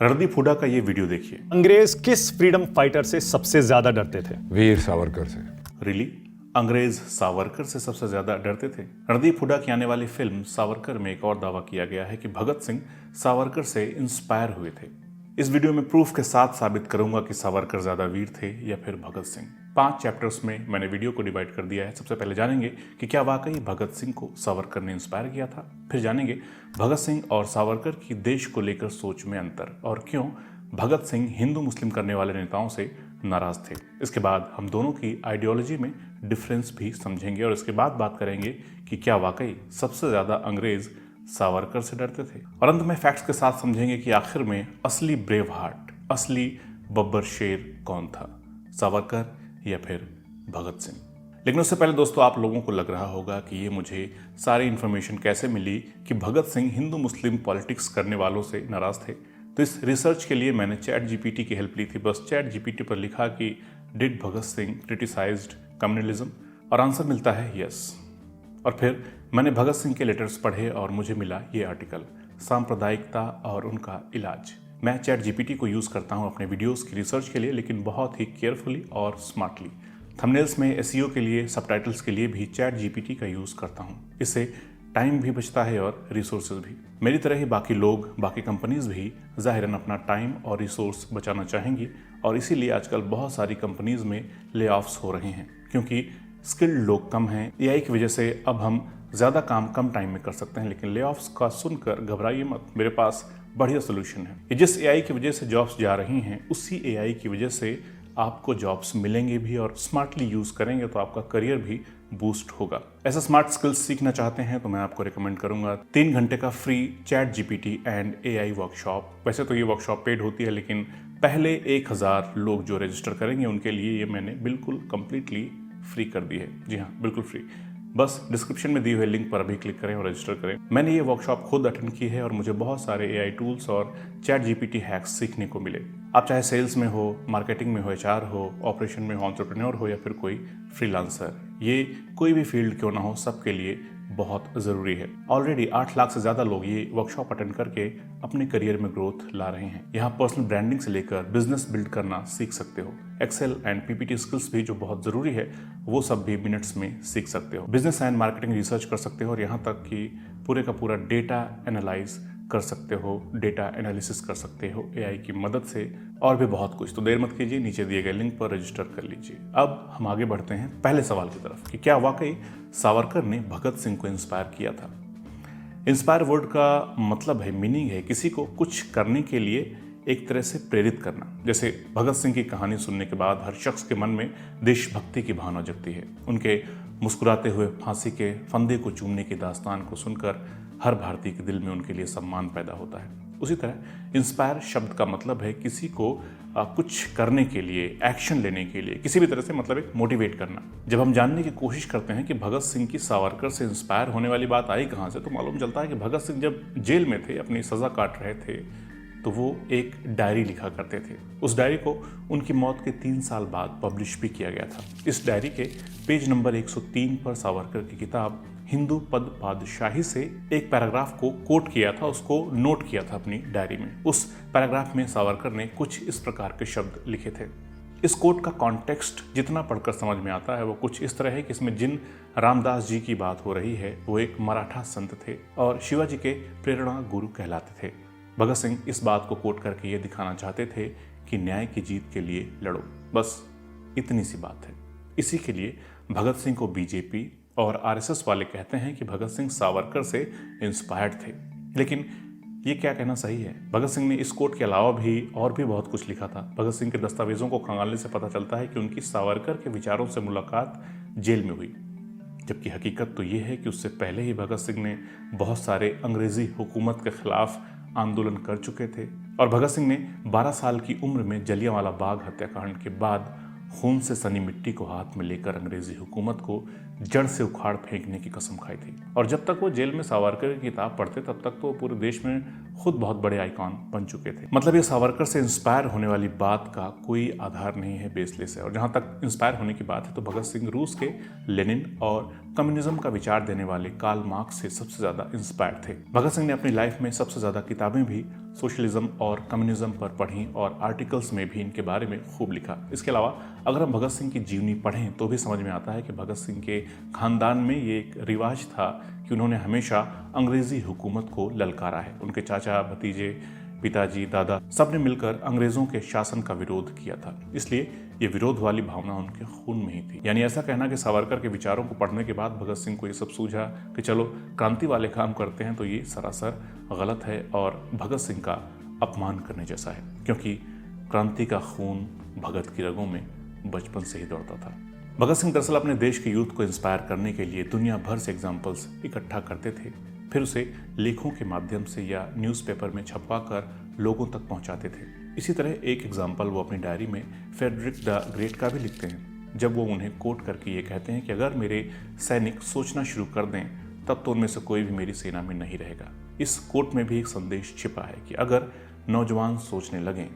रणदीप हुड्डा का ये वीडियो देखिए। अंग्रेज किस फ्रीडम फाइटर से सबसे ज्यादा डरते थे? वीर सावरकर से। रियली? अंग्रेज सावरकर से सबसे ज्यादा डरते थे? रणदीप हुड्डा की आने वाली फिल्म सावरकर में एक और दावा किया गया है कि भगत सिंह सावरकर से इंस्पायर हुए थे। इस वीडियो में प्रूफ के साथ साबित करूंगा कि सावरकर ज्यादा वीर थे या फिर भगत सिंह। 5 चैप्टर्स में मैंने वीडियो को डिवाइड कर दिया है। सबसे पहले जानेंगे कि क्या वाकई भगत सिंह को सावरकर ने इंस्पायर किया था। फिर जानेंगे भगत सिंह और सावरकर की देश को लेकर सोच में अंतर और क्यों भगत सिंह हिंदू मुस्लिम करने वाले नेताओं से नाराज थे। इसके बाद हम दोनों की आइडियोलॉजी में डिफरेंस भी समझेंगे और इसके बाद बात करेंगे कि क्या वाकई सबसे ज्यादा अंग्रेज सावरकर से डरते थे। और अंत में फैक्ट्स के साथ समझेंगे कि आखिर में असली ब्रेव हार्ट, असली बब्बर शेर कौन था, सावरकर या फिर भगत सिंह। लेकिन उससे पहले दोस्तों, आप लोगों को लग रहा होगा कि ये मुझे सारी इन्फॉर्मेशन कैसे मिली कि भगत सिंह हिंदू मुस्लिम पॉलिटिक्स करने वालों से नाराज थे। तो इस रिसर्च के लिए मैंने चैट जीपीटी की हेल्प ली थी। बस चैट जीपीटी पर लिखा कि did Bhagat Singh criticised communalism, और आंसर मिलता है यस। और फिर मैंने भगत सिंह के लेटर्स पढ़े और मुझे मिला ये आर्टिकल, सांप्रदायिकता और उनका इलाज। मैं चैट जीपीटी को यूज़ करता हूँ अपने वीडियोस की रिसर्च के लिए, लेकिन बहुत ही केयरफुली और स्मार्टली। थंबनेल्स में एसईओ के लिए, सबटाइटल्स के लिए भी चैट जीपीटी का यूज़ करता हूँ। इससे टाइम भी बचता है और रिसोर्सेज भी। मेरी तरह ही बाकी लोग, बाकी कंपनीज भी ज़ाहिरन अपना टाइम और रिसोर्स बचाना चाहेंगी और इसीलिए आजकल बहुत सारी कंपनीज में ले ऑफ्स हो रहे हैं, क्योंकि स्किल्ड लोग कम हैं। एआई की वजह से अब हम ज़्यादा काम कम टाइम में कर सकते हैं। लेकिन ले ऑफ्स का सुनकर घबराइए मत, मेरे पास बढ़िया सोल्यूशन है। ये जिस एआई की वजह से जॉब्स जा रही हैं, उसी एआई की वजह से आपको जॉब्स मिलेंगे भी, और स्मार्टली यूज़ करेंगे तो आपका करियर भी बूस्ट होगा। ऐसा स्मार्ट स्किल्स सीखना चाहते हैं तो मैं आपको रिकमेंड करूंगा 3 घंटे का free chat GPT and AI workshop. वैसे तो ये वर्कशॉप पेड होती है, लेकिन पहले 1000 लोग जो रजिस्टर करेंगे उनके लिए ये मैंने बिल्कुल कंप्लीटली फ्री कर दी है। जी हाँ, बिल्कुल फ्री। बस डिस्क्रिप्शन में दिए हुए लिंक पर अभी क्लिक करें और रजिस्टर करें। मैंने ये वर्कशॉप खुद अटेंड की है और मुझे बहुत सारे एआई टूल्स और चैट जीपीटी हैक्स सीखने को मिले। आप चाहे सेल्स में हो, मार्केटिंग में हो, एचआर हो, ऑपरेशन में हो, एंटरप्रेन्योर हो या फिर कोई फ्रीलांसर, ये कोई भी फील्ड क्यों ना हो, सबके लिए बहुत ज़रूरी है। ऑलरेडी 8 लाख से ज़्यादा लोग ये वर्कशॉप अटेंड करके अपने करियर में ग्रोथ ला रहे हैं। यहाँ पर्सनल ब्रांडिंग से लेकर बिजनेस बिल्ड करना सीख सकते हो। एक्सेल एंड पीपीटी स्किल्स भी जो बहुत ज़रूरी है वो सब भी मिनट्स में सीख सकते हो। बिजनेस एंड मार्केटिंग रिसर्च कर सकते हो और यहाँ तक कि पूरे का पूरा डेटा एनालाइज कर सकते हो, डेटा एनालिसिस कर सकते हो एआई की मदद से, और भी बहुत कुछ। तो देर मत कीजिए, नीचे दिए गए लिंक पर रजिस्टर कर लीजिए। अब हम आगे बढ़ते हैं पहले सवाल की तरफ कि क्या वाकई सावरकर ने भगत सिंह को इंस्पायर किया था। इंस्पायर वर्ड का मतलब है, मीनिंग है किसी को कुछ करने के लिए एक तरह से प्रेरित करना। जैसे भगत सिंह की कहानी सुनने के बाद हर शख्स के मन में देशभक्ति की भावना जगती है। उनके मुस्कुराते हुए फांसी के फंदे को चूमने की दास्तान को सुनकर हर भारतीय के दिल में उनके लिए सम्मान पैदा होता है। उसी तरह इंस्पायर शब्द का मतलब है किसी को कुछ करने के लिए, एक्शन लेने के लिए, किसी भी तरह से, मतलब एक मोटिवेट करना। जब हम जानने की कोशिश करते हैं कि भगत सिंह की सावरकर से इंस्पायर होने वाली बात आई कहाँ से, तो मालूम चलता है कि भगत सिंह जब जेल में थे, अपनी सज़ा काट रहे थे, तो वो एक डायरी लिखा करते थे। उस डायरी को उनकी मौत के 3 साल बाद पब्लिश भी किया गया था। इस डायरी के पेज नंबर 103 पर सावरकर की किताब हिंदू पद पादशाही से एक पैराग्राफ को कोट किया था, उसको नोट किया था अपनी डायरी में। उस पैराग्राफ में सावरकर ने कुछ इस प्रकार के शब्द लिखे थे। इस कोट का कॉन्टेक्स्ट जितना पढ़कर समझ में आता है वो कुछ इस तरह है कि इसमें जिन रामदास जी की बात हो रही है वो एक मराठा संत थे और शिवाजी के प्रेरणा गुरु कहलाते थे। भगत सिंह इस बात को कोट करके ये दिखाना चाहते थे कि न्याय की जीत के लिए लड़ो, बस इतनी सी बात है। इसी के लिए भगत सिंह को बीजेपी और आरएसएस वाले कहते हैं कि भगत सिंह सावरकर से इंस्पायर्ड थे। लेकिन ये क्या कहना सही है? भगत सिंह ने इस कोट के अलावा भी और भी बहुत कुछ लिखा था। भगत सिंह के दस्तावेजों को खंगालने से पता चलता है कि उनकी सावरकर के विचारों से मुलाकात जेल में हुई, जबकि हकीकत तो ये है कि उससे पहले ही भगत सिंह ने बहुत सारे अंग्रेजी हुकूमत के खिलाफ आंदोलन कर चुके थे। और भगत सिंह ने 12 साल की उम्र में जलियांवाला बाग हत्याकांड के बाद खून से सनी मिट्टी को हाथ में लेकर अंग्रेजी हुकूमत को जड़ से उखाड़ फेंकने की कसम खाई थी। और जब तक वो जेल में सावरकर की किताब पढ़ते तब तक तो वो पूरे देश में खुद बहुत बड़े आइकॉन बन चुके थे। मतलब ये सावरकर से इंस्पायर होने वाली बात का कोई आधार नहीं है बेसलेस है। और जहां तक इंस्पायर होने की बात है तो भगत सिंह रूस के लेनिन और कम्युनिज्म का विचार देने वाले कार्ल मार्क्स से सबसे ज्यादा इंस्पायर थे। भगत सिंह ने अपनी लाइफ में सबसे ज्यादा किताबें भी सोशलिज्म और कम्युनिज्म पर पढ़ी और आर्टिकल्स में भी इनके बारे में खूब लिखा। इसके अलावा अगर हम भगत सिंह की जीवनी पढ़ें तो भी समझ में आता है कि भगत सिंह के खानदान में ये एक रिवाज था कि उन्होंने हमेशा अंग्रेजी हुकूमत को ललकारा है। उनके चाचा, भतीजे, पिताजी, दादा सबने मिलकर अंग्रेजों के शासन का विरोध किया था, इसलिए ये विरोध वाली भावना उनके खून में ही थी। यानी ऐसा कहना कि सावरकर के विचारों को पढ़ने के बाद भगत सिंह को ये सब सूझा कि चलो क्रांति वाले काम करते हैं, तो ये सरासर गलत है और भगत सिंह का अपमान करने जैसा है, क्योंकि क्रांति का खून भगत की रगों में बचपन से ही दौड़ता था। भगत सिंह दरअसल अपने देश के यूथ को इंस्पायर करने के लिए दुनिया भर से एग्जाम्पल्स इकट्ठा करते थे, फिर उसे लेखों के माध्यम से या न्यूज़पेपर में छपवा कर लोगों तक पहुंचाते थे। इसी तरह एक एग्जाम्पल वो अपनी डायरी में फ्रेडरिक द ग्रेट का भी लिखते हैं, जब वो उन्हें कोट करके ये कहते हैं कि अगर मेरे सैनिक सोचना शुरू कर दें तब तो उनमें से कोई भी मेरी सेना में नहीं रहेगा। इस कोट में भी एक संदेश छिपा है कि अगर नौजवान सोचने लगें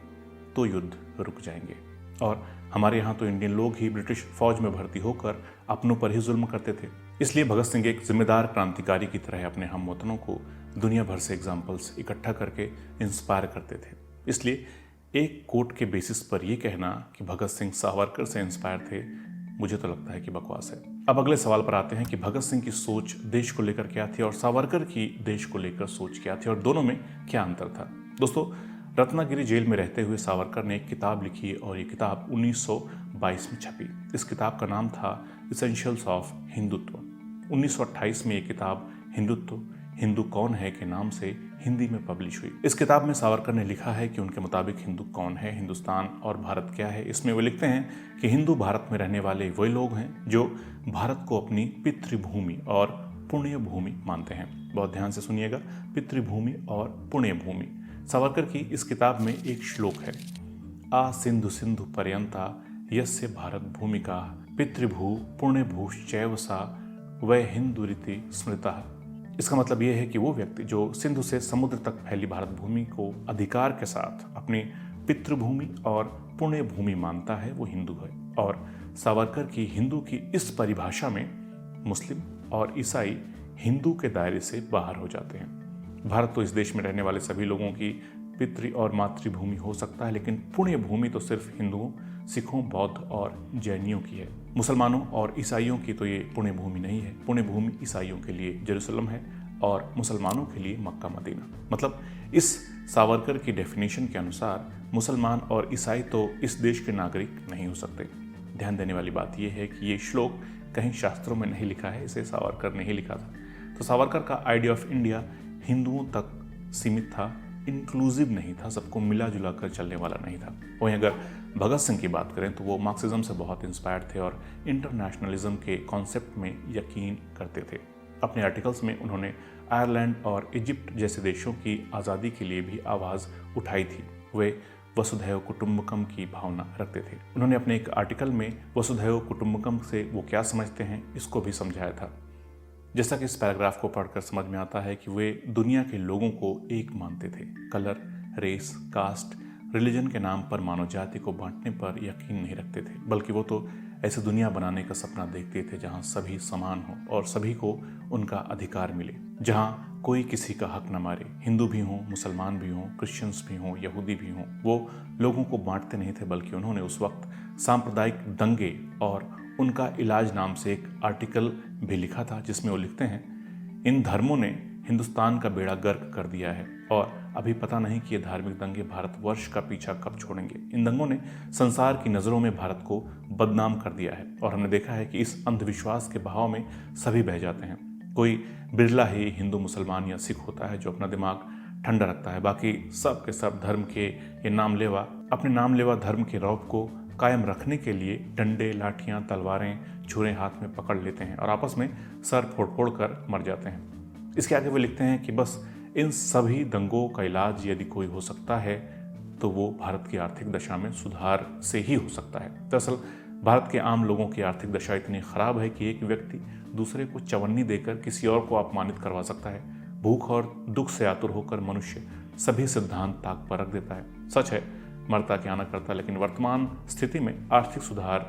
तो युद्ध रुक जाएंगे। और हमारे यहाँ तो इंडियन लोग ही ब्रिटिश फौज में भर्ती होकर अपनों पर ही जुल्म करते थे। इसलिए भगत सिंह एक जिम्मेदार क्रांतिकारी की तरह अपने हमवतनों को दुनिया भर से एग्जाम्पल्स इकट्ठा करके इंस्पायर करते थे। इसलिए एक कोट के बेसिस पर यह कहना कि भगत सिंह सावरकर से इंस्पायर थे, मुझे तो लगता है कि बकवास है। अब अगले सवाल पर आते हैं कि भगत सिंह की सोच देश को लेकर क्या थी और सावरकर की देश को लेकर सोच क्या थी और दोनों में क्या अंतर था। दोस्तों, रत्नागिरी जेल में रहते हुए सावरकर ने एक किताब लिखी और ये किताब 1922 में छपी। इस किताब का नाम था इसेंशियल्स ऑफ हिंदुत्व। 1928 में ये किताब हिंदुत्व, हिंदू कौन है के नाम से हिंदी में पब्लिश हुई। इस किताब में सावरकर ने लिखा है कि उनके मुताबिक हिंदू कौन है, हिंदुस्तान और भारत क्या है। इसमें वो लिखते हैं कि हिंदू भारत में रहने वाले वही लोग हैं जो भारत को अपनी पितृभूमि और पुण्य भूमि मानते हैं। बहुत ध्यान से सुनिएगा, पितृभूमि और पुण्य भूमि। सावरकर की इस किताब में एक श्लोक है, आ सिंधु सिंधु पर्यंता यस्य भारत भूमिका पितृभू पुण्य भूश्चैव सा वह हिंदू रीति स्मृता। इसका मतलब यह है कि वो व्यक्ति जो सिंधु से समुद्र तक फैली भारत भूमि को अधिकार के साथ अपनी पितृभूमि और पुण्य भूमि मानता है, वो हिंदू है। और सावरकर की हिंदू की इस परिभाषा में मुस्लिम और ईसाई हिंदू के दायरे से बाहर हो जाते हैं। भारत तो इस देश में रहने वाले सभी लोगों की पितृ और मातृभूमि हो सकता है, लेकिन पुण्य भूमि तो सिर्फ हिंदुओं, सिखों, बौद्ध और जैनियों की है। मुसलमानों और ईसाइयों की तो ये पुण्य भूमि नहीं है। पुण्य भूमि ईसाइयों के लिए जेरूसलम है और मुसलमानों के लिए मक्का मदीना। मतलब इस सावरकर की डेफिनेशन के अनुसार मुसलमान और ईसाई तो इस देश के नागरिक नहीं हो सकते। ध्यान देने वाली बात यह है कि ये श्लोक कहीं शास्त्रों में नहीं लिखा है, इसे सावरकर ने ही लिखा था। तो सावरकर का आइडिया ऑफ इंडिया हिंदुओं तक सीमित था, इंक्लूसिव नहीं था, सबको मिला जुला कर चलने वाला नहीं था। वहीं अगर भगत सिंह की बात करें तो वो मार्क्सिज्म से बहुत इंस्पायर्ड थे और इंटरनेशनलिज्म के कॉन्सेप्ट में यकीन करते थे। अपने आर्टिकल्स में उन्होंने आयरलैंड और इजिप्ट जैसे देशों की आज़ादी के लिए भी आवाज़ उठाई थी। वे वसुधैव कुटुंबकम की भावना रखते थे। उन्होंने अपने एक आर्टिकल में वसुधैव कुटुंबकम से वो क्या समझते हैं इसको भी समझाया था। जैसा कि इस पैराग्राफ को पढ़कर समझ में आता है कि वे दुनिया के लोगों को एक मानते थे। कलर, रेस, कास्ट, रिलीजन के नाम पर मानव जाति को बांटने पर यकीन नहीं रखते थे, बल्कि वो तो ऐसी दुनिया बनाने का सपना देखते थे जहां सभी समान हो और सभी को उनका अधिकार मिले, जहां कोई किसी का हक न मारे। हिंदू भी हों, मुसलमान भी हों, क्रिश्चियंस भी हों, यहूदी भी हों, वो लोगों को बांटते नहीं थे, बल्कि उन्होंने उस वक्त सांप्रदायिक दंगे और उनका इलाज नाम से एक आर्टिकल भी लिखा था, जिसमें वो लिखते हैं, इन धर्मों ने हिंदुस्तान का बेड़ा गर्क कर दिया है और अभी पता नहीं कि ये धार्मिक दंगे भारतवर्ष का पीछा कब छोड़ेंगे। इन दंगों ने संसार की नज़रों में भारत को बदनाम कर दिया है और हमने देखा है कि इस अंधविश्वास के बहाव में सभी बह जाते हैं। कोई बिरला ही हिंदू, मुसलमान या सिख होता है जो अपना दिमाग ठंडा रखता है। बाकी सब के सब धर्म के ये नामलेवा, अपने नामलेवा धर्म के रौब को कायम रखने के लिए डंडे, लाठियां, तलवारें, छुरे हाथ में पकड़ लेते हैं और आपस में सर फोड़ फोड़ कर मर जाते हैं। इसके आगे वो लिखते हैं कि बस इन सभी दंगों का इलाज यदि कोई हो सकता है तो वो भारत की आर्थिक दशा में सुधार से ही हो सकता है। दरअसल भारत के आम लोगों की आर्थिक दशा इतनी खराब है कि एक व्यक्ति दूसरे को चवन्नी देकर किसी और को अपमानित करवा सकता है। भूख और दुख से आतुर होकर मनुष्य सभी सिद्धांत ताक पर रख देता है। सच है, मरता क्या न करता, लेकिन वर्तमान स्थिति में आर्थिक सुधार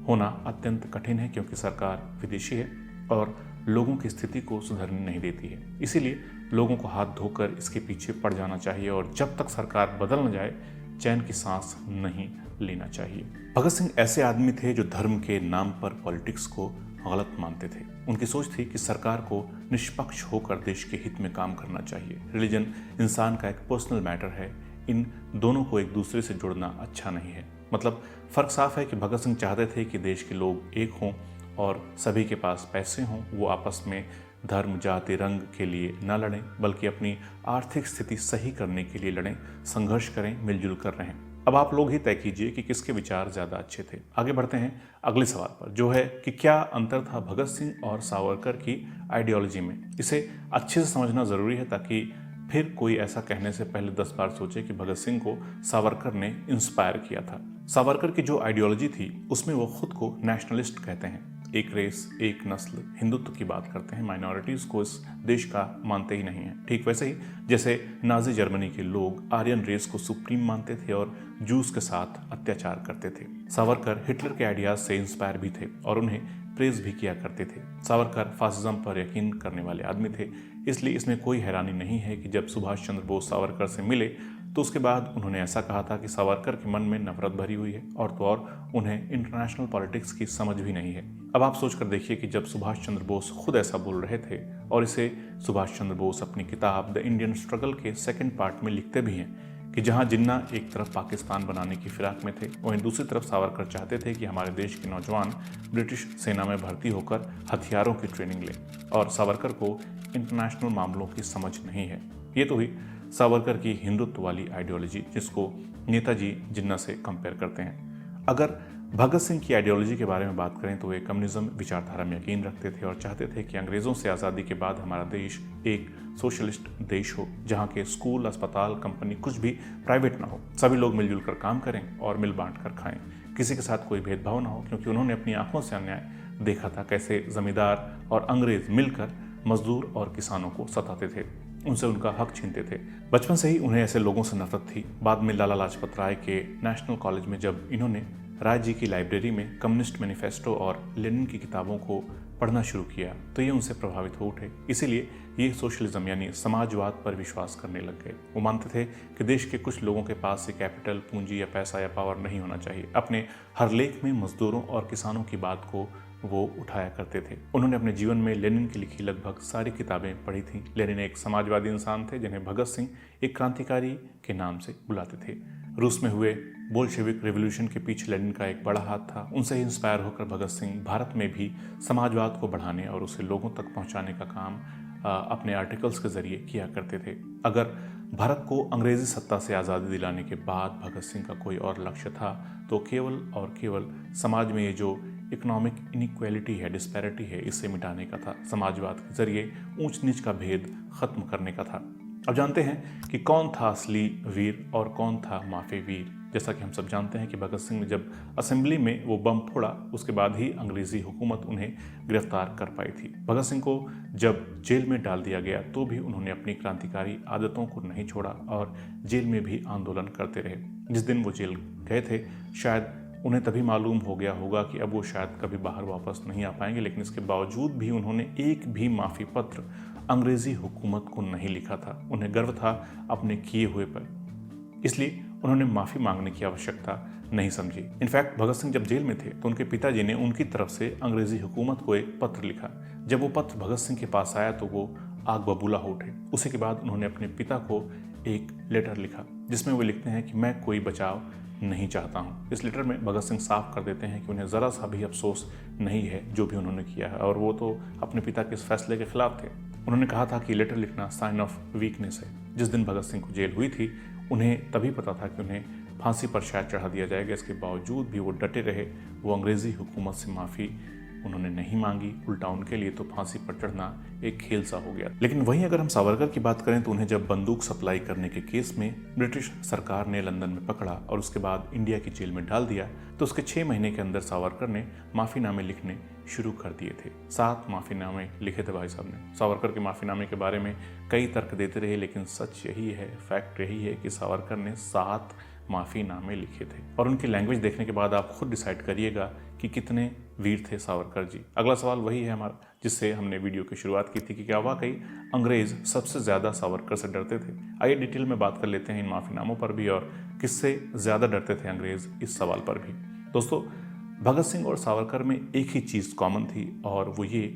होना अत्यंत कठिन है क्योंकि सरकार विदेशी है और लोगों की स्थिति को सुधरने नहीं देती है। इसीलिए लोगों को हाथ धोकर इसके पीछे पड़ जाना चाहिए और जब तक सरकार बदल न जाए चैन की सांस नहीं लेना चाहिए। भगत सिंह ऐसे आदमी थे जो धर्म के नाम पर पॉलिटिक्स को गलत मानते थे। उनकी सोच थी कि सरकार को निष्पक्ष होकर देश के हित में काम करना चाहिए। रिलीजन इंसान का एक पर्सनल मैटर है, इन दोनों को एक दूसरे से जोड़ना अच्छा नहीं है। मतलब फर्क साफ है कि भगत सिंह चाहते थे कि देश के लोग एक हों और सभी के पास पैसे हों। वो आपस में धर्म, जाति, रंग के लिए न लड़ें बल्कि अपनी आर्थिक स्थिति सही करने के लिए लड़ें, संघर्ष करें, मिलजुल कर रहें। अब आप लोग ही तय कीजिए कि किसके विचार ज़्यादा अच्छे थे। आगे बढ़ते हैं अगले सवाल पर, जो है कि क्या अंतर था भगत सिंह और सावरकर की आइडियोलॉजी में। इसे अच्छे से समझना ज़रूरी है ताकि फिर कोई ऐसा कहने से पहले 10 बार सोचे कि भगत सिंह को सावरकर ने इंस्पायर किया था। सावरकर की जो आइडियोलॉजी थी उसमें वो खुद को नेशनलिस्ट कहते हैं। एक रेस, एक नस्ल, हिंदुत्व की बात करते हैं। माइनॉरिटीज़ को इस देश का मानते ही नहीं है। ठीक वैसे ही जैसे नाजी जर्मनी के लोग आर्यन रेस को सुप्रीम मानते थे और जूस के साथ अत्याचार करते थे। सावरकर हिटलर के आइडियाज से इंस्पायर भी थे और उन्हें प्रेज भी किया करते थे। सावरकर फासिज्म पर यकीन करने वाले आदमी थे, इसलिए इसमें कोई हैरानी नहीं है कि जब सुभाष चंद्र बोस सावरकर से मिले तो उसके बाद उन्होंने ऐसा कहा था कि सावरकर के मन में नफरत भरी हुई है और तो और उन्हें इंटरनेशनल पॉलिटिक्स की समझ भी नहीं है। अब आप सोचकर देखिए कि जब सुभाष चंद्र बोस खुद ऐसा बोल रहे थे और इसे सुभाष चंद्र बोस अपनी किताब द इंडियन स्ट्रगल के सेकंड पार्ट में लिखते भी हैं कि जहां जिन्ना एक तरफ पाकिस्तान बनाने की फिराक में थे, वहीं दूसरी तरफ सावरकर चाहते थे कि हमारे देश के नौजवान ब्रिटिश सेना में भर्ती होकर हथियारों की ट्रेनिंग लें और सावरकर को इंटरनेशनल मामलों की समझ नहीं है। ये तो हुई सावरकर की हिंदुत्व वाली आइडियोलॉजी, जिसको नेताजी जिन्ना से कंपेयर करते हैं। अगर भगत सिंह की आइडियोलॉजी के बारे में बात करें तो वे कम्युनिज्म विचारधारा में यकीन रखते थे और चाहते थे कि अंग्रेज़ों से आज़ादी के बाद हमारा देश एक सोशलिस्ट देश हो, जहाँ के स्कूल, अस्पताल, कंपनी कुछ भी प्राइवेट ना हो, सभी लोग मिलजुल कर काम करें और मिल बांट कर खाएं, किसी के साथ कोई भेदभाव ना हो, क्योंकि उन्होंने अपनी आंखों से अन्याय देखा था कैसे जमींदार और अंग्रेज मिलकर मजदूर और किसानों को सताते थे, उनसे उनका हक छीनते थे। बचपन से ही उन्हें ऐसे लोगों से नफरत थी। बाद में लाला लाजपत राय के नेशनल कॉलेज में जब इन्होंने राय जी की लाइब्रेरी में कम्युनिस्ट मैनिफेस्टो और लेनिन की किताबों को पढ़ना शुरू किया तो ये उनसे प्रभावित हो उठे। इसीलिए ये सोशलिज्म यानी समाजवाद पर विश्वास करने लग गए। वो मानते थे कि देश के कुछ लोगों के पास से कैपिटल, पूंजी या पैसा या पावर नहीं होना चाहिए। अपने हर लेख में मजदूरों और किसानों की बात को वो उठाया करते थे। उन्होंने अपने जीवन में लेनिन की लिखी लगभग सारी किताबें पढ़ी थीं। लेनिन एक समाजवादी इंसान थे जिन्हें भगत सिंह एक क्रांतिकारी के नाम से बुलाते थे। रूस में हुए बोल्शेविक रेवोल्यूशन के पीछे लेनिन का एक बड़ा हाथ था। उनसे ही इंस्पायर होकर भगत सिंह भारत में भी समाजवाद को बढ़ाने और उसे लोगों तक पहुंचाने का काम अपने आर्टिकल्स के जरिए किया करते थे। अगर भारत को अंग्रेजी सत्ता से आज़ादी दिलाने के बाद भगत सिंह का कोई और लक्ष्य था तो केवल और केवल समाज में ये जो इकोनॉमिक इनइक्वालिटी है, डिस्पैरिटी है, इसे मिटाने का था। समाजवाद के जरिए ऊंच नीच का भेद खत्म करने का था। अब जानते हैं कि कौन था असली वीर और कौन था माफी वीर। जैसा कि हम सब जानते हैं कि भगत सिंह ने जब असेंबली में वो बम फोड़ा उसके बाद ही अंग्रेजी हुकूमत उन्हें गिरफ्तार कर पाई थी। भगत सिंह को जब जेल में डाल दिया गया तो भी उन्होंने अपनी क्रांतिकारी आदतों को नहीं छोड़ा और जेल में भी आंदोलन करते रहे। जिस दिन वो जेल गए थे शायद उन्हें तभी मालूम हो गया होगा कि अब वो शायद कभी बाहर वापस नहीं आ पाएंगे, लेकिन इसके बावजूद भी उन्होंने एक भी माफ़ी पत्र अंग्रेजी हुकूमत को नहीं लिखा था। उन्हें गर्व था अपने किए हुए पर, इसलिए उन्होंने माफ़ी मांगने की आवश्यकता नहीं समझी। इनफैक्ट भगत सिंह जब जेल में थे तो उनके पिताजी ने उनकी तरफ से अंग्रेजी हुकूमत को एक पत्र लिखा। जब वो पत्र भगत सिंह के पास आया तो वो आग बबूला हो उठे। उसी के बाद उन्होंने अपने पिता को एक लेटर लिखा जिसमें वो लिखते हैं कि मैं कोई बचाव नहीं चाहता हूँ। इस लेटर में भगत सिंह साफ कर देते हैं कि उन्हें ज़रा सा भी अफसोस नहीं है जो भी उन्होंने किया है, और वो तो अपने पिता के इस फैसले के खिलाफ थे। उन्होंने कहा था कि लेटर लिखना साइन ऑफ वीकनेस है। जिस दिन भगत सिंह को जेल हुई थी उन्हें तभी पता था कि उन्हें फांसी पर शायद चढ़ा दिया जाएगा। इसके बावजूद भी वो डटे रहे। वो अंग्रेज़ी हुकूमत से माफ़ी उन्होंने नहीं मांगी, उल्टा उनके लिए तो फांसी पर चढ़ना एक खेल सा हो गया। लेकिन वहीं अगर हम सावरकर की बात करें तो उन्हें जब बंदूक सप्लाई करने के केस में ब्रिटिश सरकार ने लंदन में पकड़ा और उसके बाद इंडिया की जेल में डाल दिया तो उसके 6 महीने के अंदर सावरकर ने माफीनामे लिखने शुरू कर दिए थे। 7 माफीनामे लिखे थे भाई साहब ने। सावरकर के माफीनामे के बारे में कई तर्क देते रहे, लेकिन सच यही है, फैक्ट यही है कि सावरकर ने 7 माफीनामे लिखे थे। और उनकी लैंग्वेज देखने के बाद आप खुद डिसाइड करिएगा कि कितने वीर थे सावरकर जी। अगला सवाल वही है हमारा जिससे हमने वीडियो की शुरुआत की थी कि क्या वाकई अंग्रेज सबसे ज़्यादा सावरकर से डरते थे। आइए डिटेल में बात कर लेते हैं इन माफीनामों पर भी और किससे ज़्यादा डरते थे अंग्रेज, इस सवाल पर भी। दोस्तों, भगत सिंह और सावरकर में एक ही चीज़ कॉमन थी और वो ये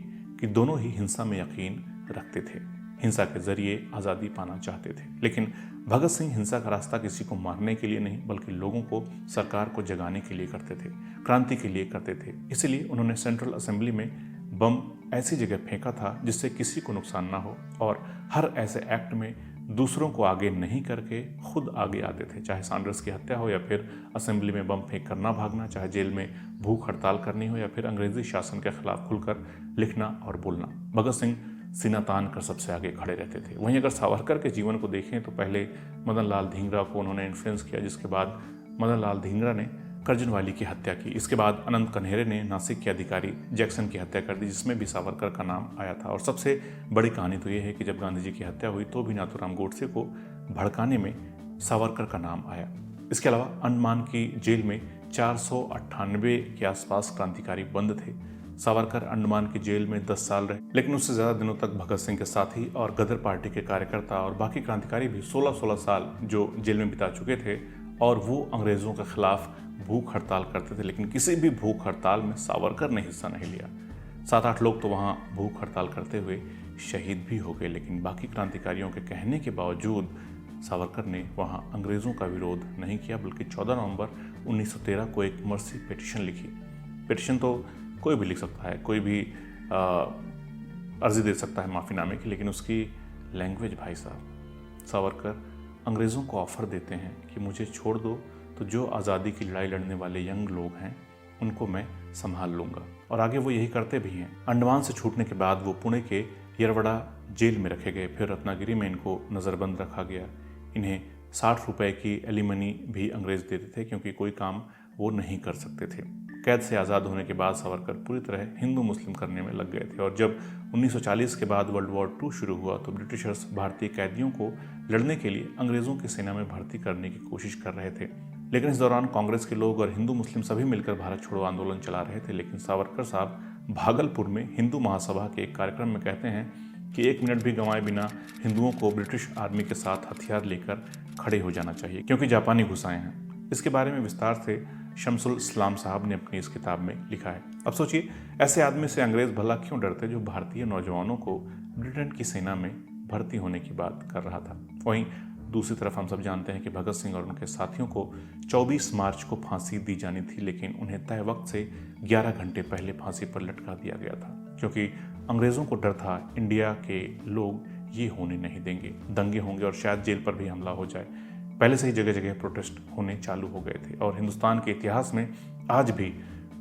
कि दोनों ही हिंसा में यकीन रखते थे, हिंसा के जरिए आज़ादी पाना चाहते थे। लेकिन भगत सिंह हिंसा का रास्ता किसी को मारने के लिए नहीं बल्कि लोगों को, सरकार को जगाने के लिए करते थे, क्रांति के लिए करते थे। इसीलिए उन्होंने सेंट्रल असेंबली में बम ऐसी जगह फेंका था जिससे किसी को नुकसान ना हो और हर ऐसे एक्ट में दूसरों को आगे नहीं करके खुद आगे आते थे, चाहे सैंडर्स की हत्या हो या फिर असेंबली में बम फेंक कर ना भागना, चाहे जेल में भूख हड़ताल करनी हो या फिर अंग्रेजी शासन के खिलाफ खुलकर लिखना और बोलना। भगत सिंह सीना तान कर सबसे आगे खड़े रहते थे। वहीं अगर सावरकर के जीवन को देखें तो पहले मदन लाल धिंगरा को उन्होंने इन्फ्लुएंस किया, जिसके बाद मदन लाल धिंगरा ने करजनवाली की हत्या की। इसके बाद अनंत कन्हेरे ने नासिक के अधिकारी जैक्सन की हत्या कर दी, जिसमें भी सावरकर का नाम आया था। और सबसे बड़ी कहानी तो ये है कि जब गांधी जी की हत्या हुई तो भी नाथूराम गोडसे को भड़काने में सावरकर का नाम आया। इसके अलावा अंडमान की जेल में 498 के आसपास क्रांतिकारी बंद थे। सावरकर अंडमान की जेल में 10 साल रहे, लेकिन उससे ज़्यादा दिनों तक भगत सिंह के साथी और गदर पार्टी के कार्यकर्ता और बाकी क्रांतिकारी भी 16-16 साल जो जेल में बिता चुके थे और वो अंग्रेज़ों के खिलाफ भूख हड़ताल करते थे। लेकिन किसी भी भूख हड़ताल में सावरकर ने हिस्सा नहीं लिया। 7-8 लोग तो वहाँ भूख हड़ताल करते हुए शहीद भी हो गए, लेकिन बाकी क्रांतिकारियों के कहने के बावजूद सावरकर ने वहाँ अंग्रेज़ों का विरोध नहीं किया, बल्कि 14 नवंबर 1913 को एक मर्सी पिटीशन लिखी। पिटीशन तो कोई भी लिख सकता है, कोई भी अर्जी दे सकता है माफ़ीनामे की, लेकिन उसकी लैंग्वेज भाई साहब, सावरकर अंग्रेज़ों को ऑफ़र देते हैं कि मुझे छोड़ दो तो जो आज़ादी की लड़ाई लड़ने वाले यंग लोग हैं उनको मैं संभाल लूँगा। और आगे वो यही करते भी हैं। अंडमान से छूटने के बाद वो पुणे के यरवड़ा जेल में रखे गए, फिर रत्नागिरी में इनको नज़रबंद रखा गया। इन्हें 60 रुपए की एलिमनी भी अंग्रेज़ देते थे क्योंकि कोई काम वो नहीं कर सकते थे। कैद से आज़ाद होने के बाद सावरकर पूरी तरह हिंदू मुस्लिम करने में लग गए थे और जब 1940 के बाद वर्ल्ड वॉर 2 शुरू हुआ तो ब्रिटिशर्स भारतीय कैदियों को लड़ने के लिए अंग्रेज़ों की सेना में भर्ती करने की कोशिश कर रहे थे। लेकिन इस दौरान कांग्रेस के लोग और हिंदू मुस्लिम सभी मिलकर भारत छोड़ो आंदोलन चला रहे थे। लेकिन सावरकर साहब भागलपुर में हिंदू महासभा के एक कार्यक्रम में कहते हैं कि 1 मिनट भी गंवाए बिना हिंदुओं को ब्रिटिश आर्मी के साथ हथियार लेकर खड़े हो जाना चाहिए क्योंकि जापानी घुस आए हैं। इसके बारे में विस्तार से शमसुल इस्लाम साहब ने अपनी इस किताब में लिखा है। अब सोचिए, ऐसे आदमी से अंग्रेज भला क्यों डरते जो भारतीय नौजवानों को ब्रिटेन की सेना में भर्ती होने की बात कर रहा था। वहीं दूसरी तरफ हम सब जानते हैं कि भगत सिंह और उनके साथियों को 24 मार्च को फांसी दी जानी थी, लेकिन उन्हें तय वक्त से 11 घंटे पहले फांसी पर लटका दिया गया था क्योंकि अंग्रेज़ों को डर था इंडिया के लोग ये होने नहीं देंगे, दंगे होंगे और शायद जेल पर भी हमला हो जाए। पहले से ही जगह जगह प्रोटेस्ट होने चालू हो गए थे और हिंदुस्तान के इतिहास में आज भी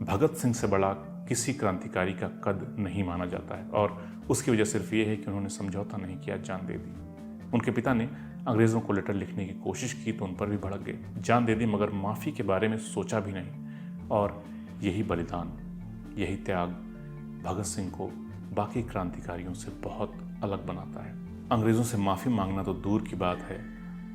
भगत सिंह से बड़ा किसी क्रांतिकारी का कद नहीं माना जाता है और उसकी वजह सिर्फ ये है कि उन्होंने समझौता नहीं किया, जान दे दी। उनके पिता ने अंग्रेज़ों को लेटर लिखने की कोशिश की तो उन पर भी भड़क गए, जान दे दी, मगर माफ़ी के बारे में सोचा भी नहीं। और यही बलिदान, यही त्याग भगत सिंह को बाकी क्रांतिकारियों से बहुत अलग बनाता है। अंग्रेज़ों से माफ़ी मांगना तो दूर की बात है,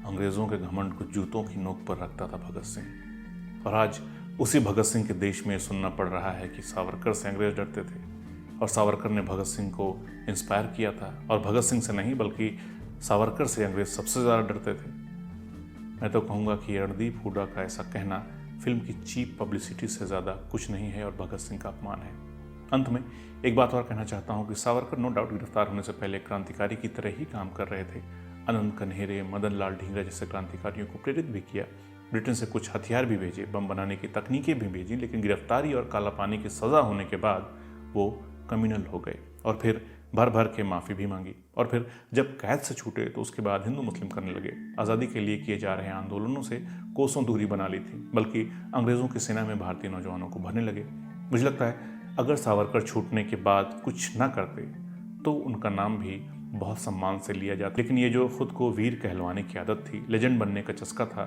अंग्रेज़ों के घमंड को जूतों की नोक पर रखता था भगत सिंह। और आज उसी भगत सिंह के देश में सुनना पड़ रहा है कि सावरकर से अंग्रेज़ डरते थे और सावरकर ने भगत सिंह को इंस्पायर किया था। और भगत सिंह से नहीं बल्कि सावरकर से अंग्रेज़ सबसे ज़्यादा डरते थे। मैं तो कहूँगा कि रणदीप हुड्डा का ऐसा कहना फिल्म की चीप पब्लिसिटी से ज़्यादा कुछ नहीं है और भगत सिंह का अपमान है। अंत में एक बात और कहना चाहता हूँ कि सावरकर नो डाउट गिरफ्तार होने से पहले क्रांतिकारी की तरह ही काम कर रहे थे। अनंत कन्हेरे, मदन लाल ढींगरा जैसे क्रांतिकारियों को प्रेरित भी किया, ब्रिटेन से कुछ हथियार भी भेजे, बम बनाने की तकनीकें भी भेजी, लेकिन गिरफ्तारी और काला पानी की सज़ा होने के बाद वो कम्युनल हो गए और फिर भर भर के माफ़ी भी मांगी। और फिर जब कैद से छूटे तो उसके बाद हिंदू मुस्लिम करने लगे, आज़ादी के लिए किए जा रहे आंदोलनों से कोसों दूरी बना ली थी, बल्कि अंग्रेज़ों की सेना में भारतीय नौजवानों को भरने लगे। मुझे लगता है अगर सावरकर छूटने के बाद कुछ ना करते तो उनका नाम भी बहुत सम्मान से लिया जाता। लेकिन ये जो खुद को वीर कहलवाने की आदत थी, लेजेंड बनने का चस्का था,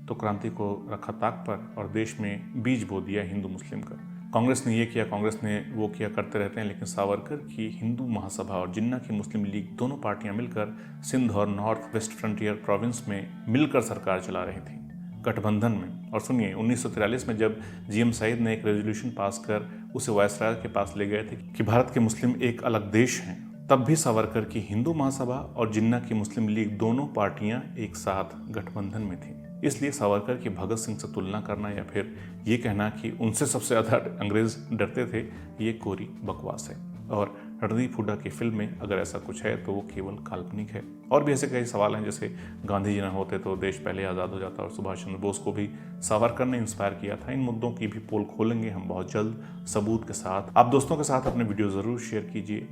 तो क्रांति को रखा ताक पर और देश में बीज बो दिया हिंदू मुस्लिम का। कांग्रेस ने ये किया, कांग्रेस ने वो किया, करते रहते हैं। लेकिन सावरकर की हिंदू महासभा और जिन्ना की मुस्लिम लीग दोनों पार्टियां मिलकर सिंध और नॉर्थ वेस्ट फ्रंटियर प्रोविंस में मिलकर सरकार चला रही थी, गठबंधन में। और सुनिए, 1943 में जब जीएम सईद ने एक रेजोल्यूशन पास कर उसे वायसराय के पास ले गए थे कि भारत के मुस्लिम एक अलग देश हैं, तब भी सावरकर की हिंदू महासभा और जिन्ना की मुस्लिम लीग दोनों पार्टियां एक साथ गठबंधन में थी। इसलिए सावरकर की भगत सिंह से तुलना करना या फिर ये कहना कि उनसे सबसे ज़्यादा अंग्रेज डरते थे, ये कोरी बकवास है। और रणदीप हुड्डा की फिल्म में अगर ऐसा कुछ है तो वो केवल काल्पनिक है। और भी ऐसे कई सवाल हैं, जैसे गांधी जी ना होते तो देश पहले आज़ाद हो जाता और सुभाष चंद्र बोस को भी सावरकर ने इंस्पायर किया था। इन मुद्दों की भी पोल खोलेंगे हम बहुत जल्द सबूत के साथ। आप दोस्तों के साथ अपने वीडियो ज़रूर शेयर कीजिए।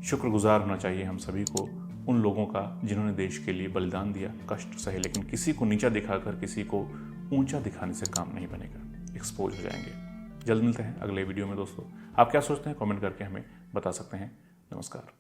शुक्रगुजार होना चाहिए हम सभी को उन लोगों का जिन्होंने देश के लिए बलिदान दिया, कष्ट सहे। लेकिन किसी को नीचा दिखाकर किसी को ऊंचा दिखाने से काम नहीं बनेगा, एक्सपोज हो जाएंगे। जल्द मिलते हैं अगले वीडियो में दोस्तों। आप क्या सोचते हैं कमेंट करके हमें बता सकते हैं। नमस्कार।